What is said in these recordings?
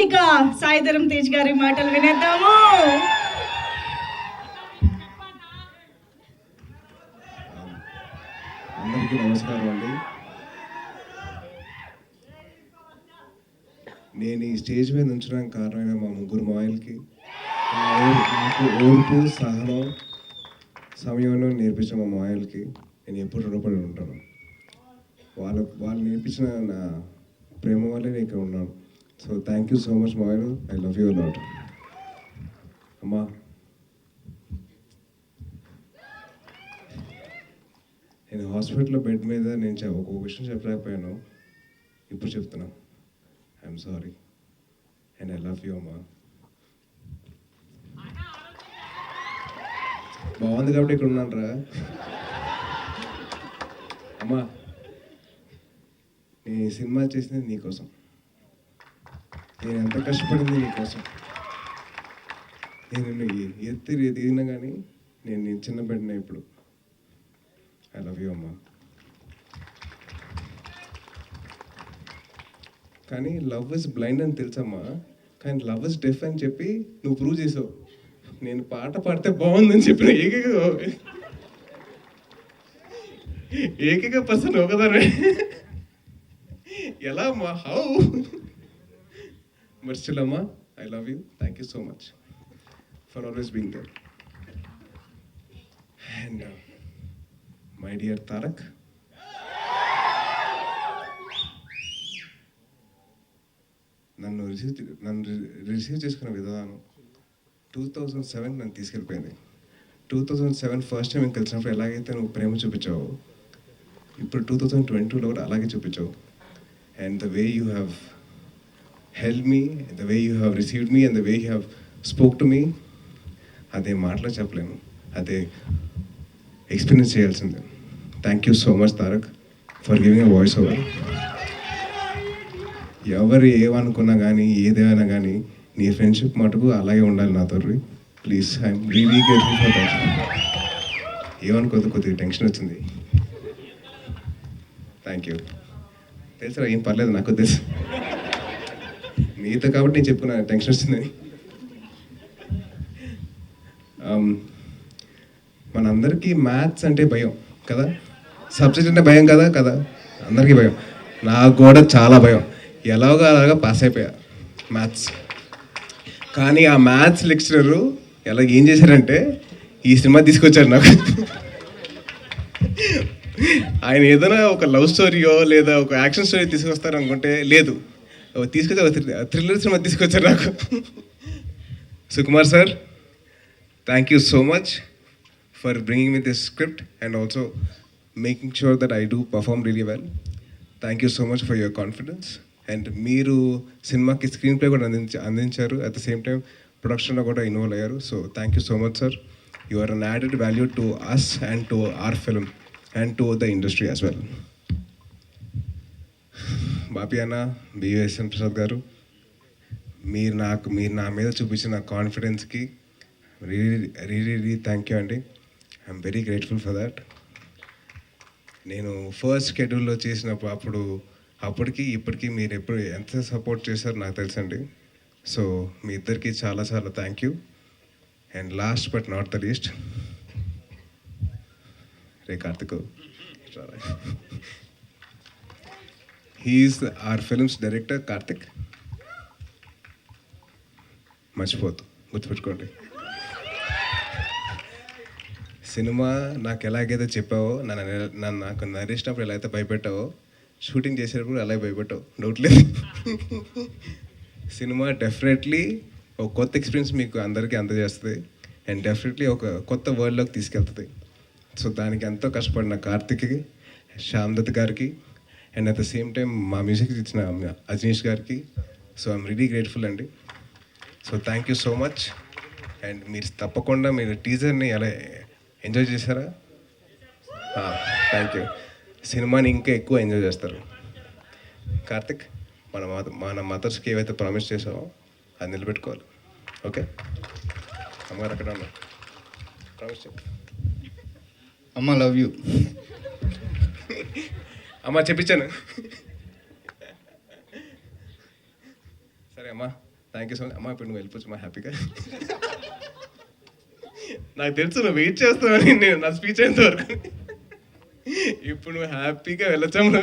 ఇక సాయిధరం తేజ్ గారి మాటలు వినేద్దాము. అందరికీ నమస్కారం అండి. నేను ఈ స్టేజ్ మీద ఉంచడానికి కారణమైన మా ముగ్గురు మాయలకి నాకు ఓర్పు సహనం సమయంలో నేర్పించిన మా మాయలకి నేను ఎప్పుడు రుణపడి ఉంటాను. వాళ్ళు నేర్పించిన నా ప్రేమ వల్లే నేను ఇక్కడ ఉన్నాను. So thank you so much మాయలు. I love you lot. అమ్మా, నేను హాస్పిటల్లో బెడ్ మీద నేను ఒక విషయం చెప్పలేకపోయాను. ఇప్పుడు చెప్తున్నా. I'm sorry and I love you అమ్మా. బాగుంది కాబట్టి ఇక్కడ ఉన్నాను రా అమ్మా. నేను ఈ సినిమా చేసింది నీకోసం. నేను ఎంత కష్టపడింది నీకోసం. నేను ఎదిగినా కానీ నేను చిన్న బిడ్డనే ఇప్పుడు. ఐ లవ్ యూ అమ్మా. కానీ లవ్ ఇస్ బ్లైండ్ అని తెలుసమ్మా. కానీ లవ్ ఇస్ డెఫ్ అని చెప్పి నువ్వు ప్రూవ్ చేసావు. నేను పాట పాడితే బాగుందని చెప్పిన ఏకైక పర్సన్ ఒకదానే. ఎలా అమ్మా? హౌ? బట్ స్టిల్ అమ్మా, I love you. Thank you so much for always being there. And my dear Tarak, నన్ను రిసీవ్ చేసుకున్న విధానం 2007 నన్ను తీసుకెళ్ళిపోయింది. 2007 ఫస్ట్ టైం నేను కలిసినప్పుడు ఎలాగైతే నువ్వు ప్రేమ చూపించావు, ఇప్పుడు 2022లో కూడా అలాగే చూపించావు. And the way you have help me, the way you have received me and the way you have spoke to me, అదే మాటలో చెప్పలేను. అదే ఎక్స్పీరియన్స్ చేయాల్సిందే. Thank you so much Tarak for giving a voice over. ఎవరు ఏమనుకున్నా కానీ ఏదేమైనా కానీ నీ ఫ్రెండ్షిప్ మటుకు అలాగే ఉండాలి నాతో. Please, I'm really grateful for that. ఏమనుకోదు, కొద్దిగా టెన్షన్ వచ్చింది. Thank you. తెలుసా, ఏం పర్లేదు, నాకు తెలుసు. మీతో కాబట్టి నేను చెప్పుకున్నాను టెన్షన్ వచ్చిందని. మనందరికీ మ్యాథ్స్ అంటే భయం కదా, సబ్జెక్ట్ అంటే భయం కదా కదా అందరికీ భయం. నాకు కూడా చాలా భయం. ఎలాగో అలాగా పాస్ అయిపోయా మ్యాథ్స్. కానీ ఆ మ్యాథ్స్ లెక్చరరు ఏం చేశారంటే ఈ సినిమా తీసుకొచ్చారు నాకు. ఆయన ఏదైనా ఒక లవ్ స్టోరీయో లేదా ఒక యాక్షన్ స్టోరీ తీసుకొస్తారు అనుకుంటే లేదు, తీసుకొచ్చి ఒక థ్రిల్లర్ సినిమా తీసుకొచ్చారు నాకు. Sukumar sir, thank you so much for bringing me this script and also making sure that I do perform really well. Thank you so much for your confidence. And మీరు సినిమాకి screen play కూడా అందించారు. At the same time ప్రొడక్షన్లో కూడా involve అయ్యారు. So thank you so much sir. You are an added value to us and to our film and to the industry as well. Bapi అన్న, బిఎస్ఎన్ ప్రసాద్ గారు, మీరు నా మీద చూపించిన కాన్ఫిడెన్స్కి రియలీ థ్యాంక్ యూ అండి. I'm very grateful for that. నేను first షెడ్యూల్లో చేసినప్పుడు అప్పటికి ఇప్పటికీ మీరు ఎప్పుడు ఎంత సపోర్ట్ చేశారో నాకు తెలుసండి. సో మీ ఇద్దరికి చాలా చాలా thank you. And last but not the least, Ray Karthik, he's R films director Karthik. మర్చిపోతు, గుర్తుపెట్టుకోండి. సినిమా నాకు ఎలాగైతే చెప్పావో, నాకు నరేసినప్పుడు ఎలా అయితే భయపెట్టావో, షూటింగ్ చేసేటప్పుడు అలాగే భయపెట్టావు, డౌట్ లేదు. సినిమా డెఫినెట్లీ ఒక కొత్త ఎక్స్పీరియన్స్ మీకు అందరికీ అందజేస్తుంది అండ్ డెఫినెట్లీ ఒక కొత్త వరల్డ్లోకి తీసుకెళ్తుంది. సో దానికి ఎంతో కష్టపడిన కార్తిక్కి, శ్యామ్ దత్ గారికి and at the same time మా మ్యూజిక్ ఇచ్చిన అజనీష్ గారికి. సో ఐఎమ్ రియలీ గ్రేట్ఫుల్ అండి. So thank you so much. And మీరు తప్పకుండా మీరు టీజర్ని ఎలా ఎంజాయ్ చేశారా? Thank you. సినిమాని ఇంకా ఎక్కువ ఎంజాయ్ చేస్తారు. కార్తిక్, మన మదర్స్కి ఏవైతే ప్రామిస్ చేసామో అది నిలబెట్టుకోవాలి. ఓకే అమ్మగారు అక్కడ ఉన్నారు, ప్రామిస్ చెప్పు. అమ్మ లవ్ యూ. అమ్మ చెప్పించాను. సరే అమ్మా, థ్యాంక్ యూ సో మచ్. అమ్మా ఇప్పుడు నువ్వు వెళ్ళిపోవచ్చు మా హ్యాపీగా. నాకు తెలుసు నువ్వు వెయిట్ చేస్తావని నేను నా స్పీచ్ అయ్యేంత వరకు. ఇప్పుడు నువ్వు హ్యాపీగా వెళ్ళొచ్చమ్మా.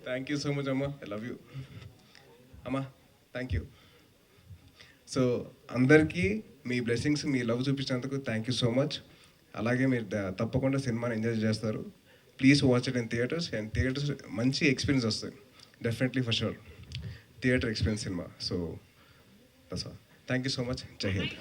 థ్యాంక్ యూ సో మచ్ అమ్మా, ఐ లవ్ యూ అమ్మా, థ్యాంక్ యూ. సో అందరికీ మీ బ్లెస్సింగ్స్, మీ లవ్ చూపించినందుకు థ్యాంక్ యూ సో మచ్. అలాగే మీరు తప్పకుండా సినిమాని ఎంజాయ్ చేస్తారు. Please watch it in theatres. And theatres మంచి ఎక్స్పీరియన్స్ వస్తుంది definitely, for sure. Theatre experience cinema. So that's all. Thank you so much. Jai Hind.